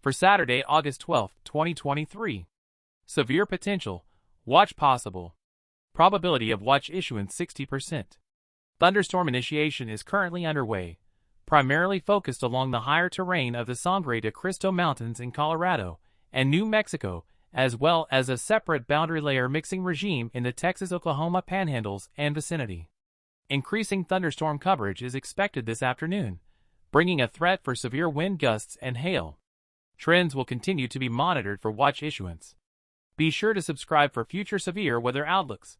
For Saturday, August 12, 2023. Severe potential. Watch possible. Probability of watch issuance 60%. Thunderstorm initiation is currently underway, primarily focused along the higher terrain of the Sangre de Cristo Mountains in Colorado and New Mexico, as well as a separate boundary layer mixing regime in the Texas-Oklahoma panhandles and vicinity. Increasing thunderstorm coverage is expected this afternoon, bringing a threat for severe wind gusts and hail. Trends will continue to be monitored for watch issuance. Be sure to subscribe for future severe weather outlooks.